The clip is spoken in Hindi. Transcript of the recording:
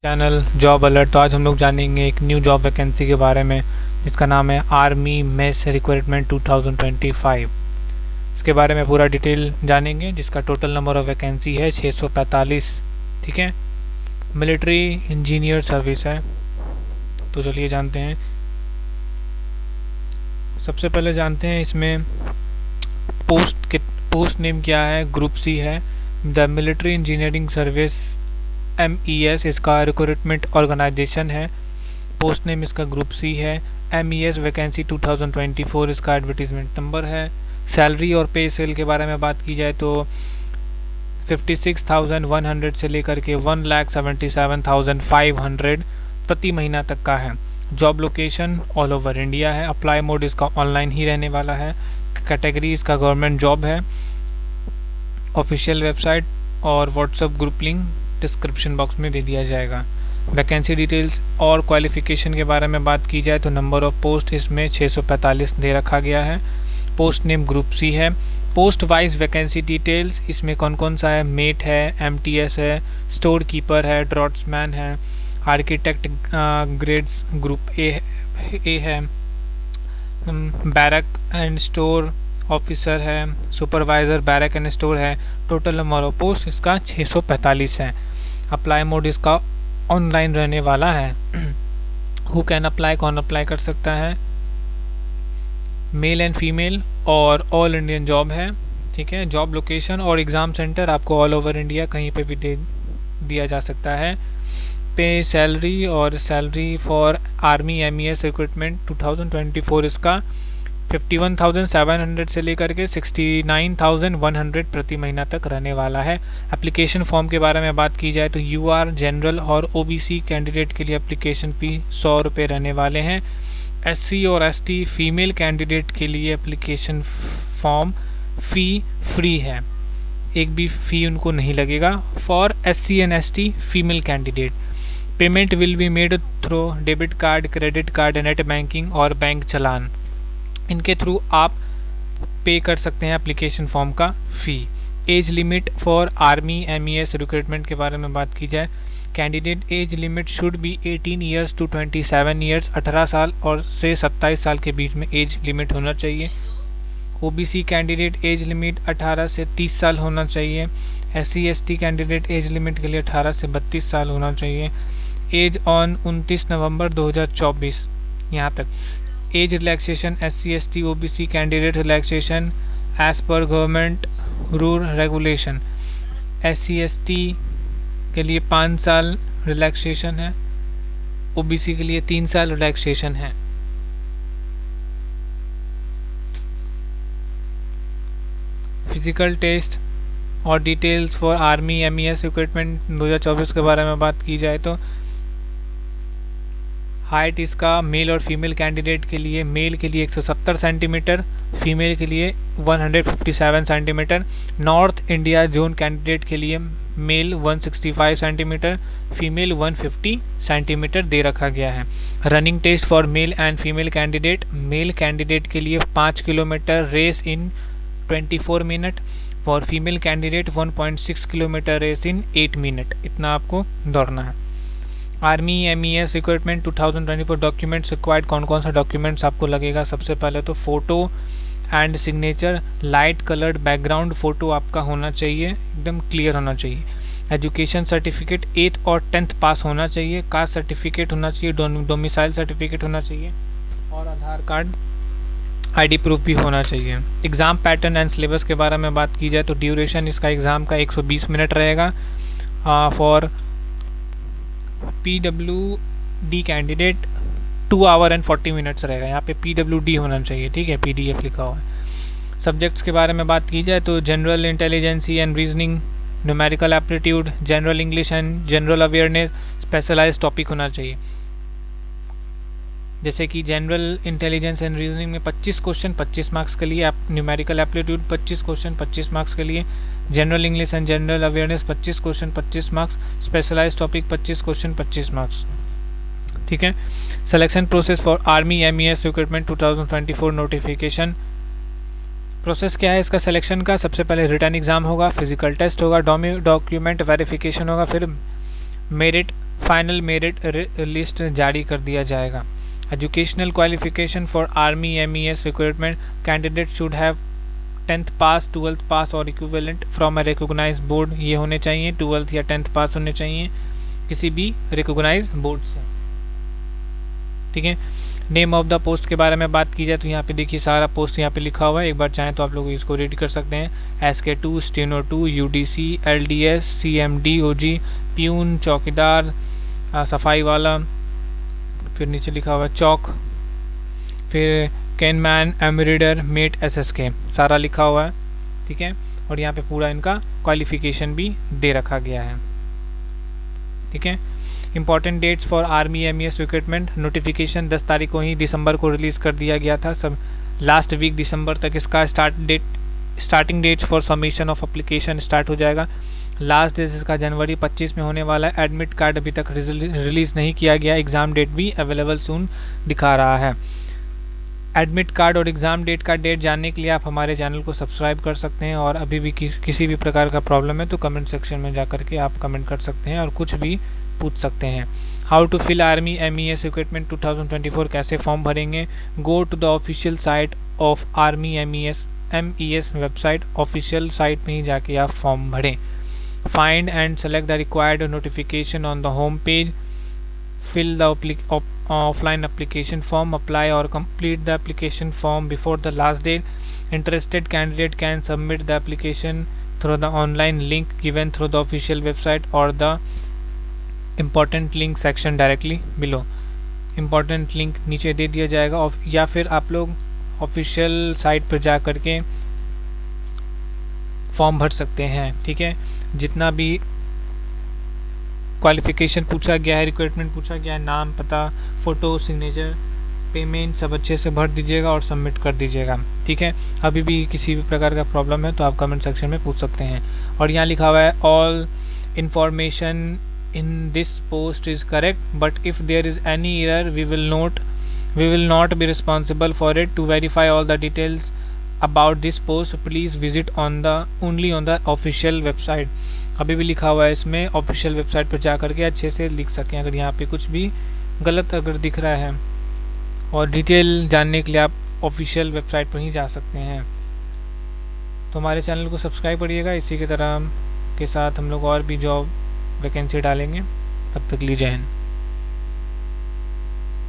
Channel job alert. तो आज हम लोग जानेंगे एक न्यू जॉब वैकेंसी के बारे में जिसका नाम है आर्मी मेस रिक्वायरमेंट 2025। इसके बारे में पूरा डिटेल जानेंगे, जिसका टोटल नंबर ऑफ वैकेंसी है 645। ठीक है, मिलिट्री इंजीनियर सर्विस है। तो चलिए जानते हैं। सबसे पहले जानते हैं इसमें पोस्ट नेम क्या है। ग्रुप सी है। The military engineering service MES इसका रिक्रूटमेंट ऑर्गेनाइजेशन है। पोस्ट नेम इसका ग्रुप सी है। MES वैकेंसी 2024 इसका एडवर्टीजमेंट नंबर है। सैलरी और पे सेल के बारे में बात की जाए तो 56,100 से लेकर के 1,77,500 प्रति महीना तक का है। Job location all over India है। अप्लाई मोड इसका ऑनलाइन ही रहने वाला है। कैटेगरी इसका गवर्नमेंट जॉब है। ऑफिशियल वेबसाइट और WhatsApp group link description box में दे दिया जाएगा। वैकेंसी डिटेल्स और क्वालिफिकेशन के बारे में बात की जाए तो नंबर ऑफ पोस्ट इसमें 645 दे रखा गया है। पोस्ट नेम ग्रुप सी है। पोस्ट वाइज वैकेंसी डिटेल्स इसमें कौन कौन सा है। मेट है, MTS है, स्टोर कीपर है, ड्रॉट्समैन है, आर्किटेक्ट ग्रेड्स ग्रुप ए है, बैरक एंड स्टोर ऑफिसर है, सुपरवाइज़र बैरक एंड स्टोर है। टोटल नंबर ऑफ पोस्ट इसका 645 है। अप्लाई मोड इसका ऑनलाइन रहने वाला है। हु कैन अप्लाई, कौन अप्लाई कर सकता है। मेल एंड फीमेल और ऑल इंडियन जॉब है। ठीक है, जॉब लोकेशन और एग्ज़ाम सेंटर आपको ऑल ओवर इंडिया कहीं पे भी दे दिया जा सकता है। पे सैलरी और salary for army MES recruitment 2024 इसका 51,700 से लेकर के 69,100 प्रति महीना तक रहने वाला है। एप्लीकेशन फॉर्म के बारे में बात की जाए तो UR जनरल और OBC कैंडिडेट के लिए एप्लीकेशन फ़ी 100 रुपये रहने वाले हैं। SC और ST फीमेल कैंडिडेट के लिए एप्लीकेशन फॉर्म फ़ी फ्री है, एक भी फ़ी उनको नहीं लगेगा। For SC and ST female candidate payment will be made through debit card, credit card, net banking और बैंक चलान। इनके थ्रू आप पे कर सकते हैं एप्लीकेशन फॉर्म का fee. Age limit for army MES recruitment के बारे में बात की जाए, candidate age limit should be 18 years to 27 years. 18 साल और से 27 साल के बीच में एज लिमिट होना चाहिए। OBC कैंडिडेट एज लिमिट 18 से 30 साल होना चाहिए। SC ST candidate age limit के लिए 18 से 32 साल होना चाहिए। एज ऑन 29 नवंबर 2024 यहाँ तक। Age relaxation SC ST OBC candidate relaxation age पर government rule regulation. SC ST के लिए 5 साल रिलैक्सेशन है। OBC के लिए 3 साल रिलैक्सेशन है। फिजिकल टेस्ट और details for army MES recruitment 2024 के बारे में बात की जाए तो हाइट इसका मेल और फीमेल कैंडिडेट के लिए, मेल के लिए 170 सेंटीमीटर, फीमेल के लिए 157 centimetre. North India zone candidate के लिए मेल 165 सेंटीमीटर, फीमेल 150 सेंटीमीटर दे रखा गया है। Running test for male and female candidate, male candidate के लिए 5 kilometre race in 24 minute, for female candidate 1.6 kilometre race in 8 minute. इतना आपको दौड़ना है। Army MES recruitment 2024 documents required, कौन कौन सा डॉक्यूमेंट्स आपको लगेगा। सबसे पहले तो photo and signature, light coloured background photo आपका होना चाहिए, एकदम क्लियर होना चाहिए। एजुकेशन सर्टिफिकेट 8th और 10th पास होना चाहिए। कास्ट सर्टिफिकेट होना चाहिए, डोमिसाइल सर्टिफिकेट होना चाहिए और आधार कार्ड ID प्रूफ भी होना चाहिए। एग्ज़ाम पैटर्न एंड सिलेबस के बारे में बात की जाए तो ड्यूरेशन इसका एग्ज़ाम का 120 मिनट रहेगा। For PWD candidate 2 our and 40 minutes रहेगा। यहाँ पे PWD होना चाहिए, ठीक है, PDF लिखा हुआ है। सब्जेक्ट्स के बारे में बात की जाए तो general intelligence and reasoning, numerical aptitude, general English and general awareness, specialised topic होना चाहिए। जैसे कि जनरल इंटेलिजेंस एंड रीजनिंग में 25 क्वेश्चन 25 मार्क्स के लिए, न्यूमेरिकल एप्टीट्यूड 25 क्वेश्चन 25 मार्क्स के लिए, general English and general awareness 25 question 25 marks, specialised topic 25 question 25 marks. ठीक है। Selection process for army MES recruitment 2024 notification. Process क्या है इसका सिलेक्शन का। सबसे पहले रिटन एग्ज़ाम होगा, फिजिकल टेस्ट होगा, डॉक्यूमेंट वेरिफिकेशन होगा, फिर मेरिट फाइनल मेरिट लिस्ट जारी कर दिया जाएगा। Educational qualification for army MES recruitment candidate should have 10th pass, 12th pass और equivalent from a recognise board, ये होने चाहिए, 12th या 10th पास होने चाहिए किसी भी रिकॉग्नाइज बोर्ड से। ठीक है, नेम ऑफ द पोस्ट के बारे में बात की जाए तो यहाँ पे देखिए सारा पोस्ट यहाँ पे लिखा हुआ है, एक बार चाहें तो आप लोग इसको रीड कर सकते हैं। SK2, steno 2, UDC, LDS, CMD, OG, peon, चौकीदार, सफाई वाला, फिर नीचे लिखा हुआ है चौक, फिर कैनमैन, एम्ब्रॉयडर, मेट, SSK, सारा लिखा हुआ है। ठीक है, और यहाँ पे पूरा इनका क्वालिफिकेशन भी दे रखा गया है। ठीक है, important dates for army MES recruitment, notification 10 तारीख को ही दिसंबर को रिलीज़ कर दिया गया था। सब लास्ट वीक दिसंबर तक इसका starting date for submission of application start हो जाएगा। लास्ट डेट इसका जनवरी 25 में होने वाला है। एडमिट कार्ड अभी तक रिलीज़ नहीं किया गया, एग्ज़ाम डेट भी अवेलेबल सून दिखा रहा है। एडमिट कार्ड और एग्ज़ाम डेट का डेट जानने के लिए आप हमारे चैनल को सब्सक्राइब कर सकते हैं, और अभी भी किसी भी प्रकार का प्रॉब्लम है तो कमेंट सेक्शन में जा कर के आप कमेंट कर सकते हैं और कुछ भी पूछ सकते हैं। How to fill army MES recruitment 2024, कैसे फॉर्म भरेंगे? Go to the official site of army MES website, official site में ही जाके आप फॉर्म भरें। Find and select the required notification on the home page, fill the offline application form, apply or complete the application form before the last date. Interested candidate can submit the application through the online link given through the official website or the important link section directly below. important link नीचे दे दिया जाएगा, या फिर आप लोग ऑफिशियल साइट पर जा कर के फॉर्म भर सकते हैं। ठीक है, जितना भी क्वालिफिकेशन पूछा गया है, रिक्वायरमेंट पूछा गया है, नाम, पता, फ़ोटो, सिग्नेचर, पेमेंट सब अच्छे से भर दीजिएगा और सबमिट कर दीजिएगा। ठीक है, अभी भी किसी भी प्रकार का प्रॉब्लम है तो आप कमेंट सेक्शन में पूछ सकते हैं। और यहाँ लिखा हुआ है all information in this post is correct but if there is any error we will not be responsible for it. To verify all the details about this post please visit only on the official website. अभी भी लिखा हुआ है इसमें, ऑफिशियल वेबसाइट पर जा करके अच्छे से लिख सकें अगर यहाँ पे कुछ भी गलत अगर दिख रहा है। और डिटेल जानने के लिए आप ऑफिशियल वेबसाइट पर ही जा सकते हैं। तो हमारे चैनल को सब्सक्राइब करिएगा, इसी की तरह के साथ हम लोग और भी जॉब वैकेंसी डालेंगे। तब तक लीजिए।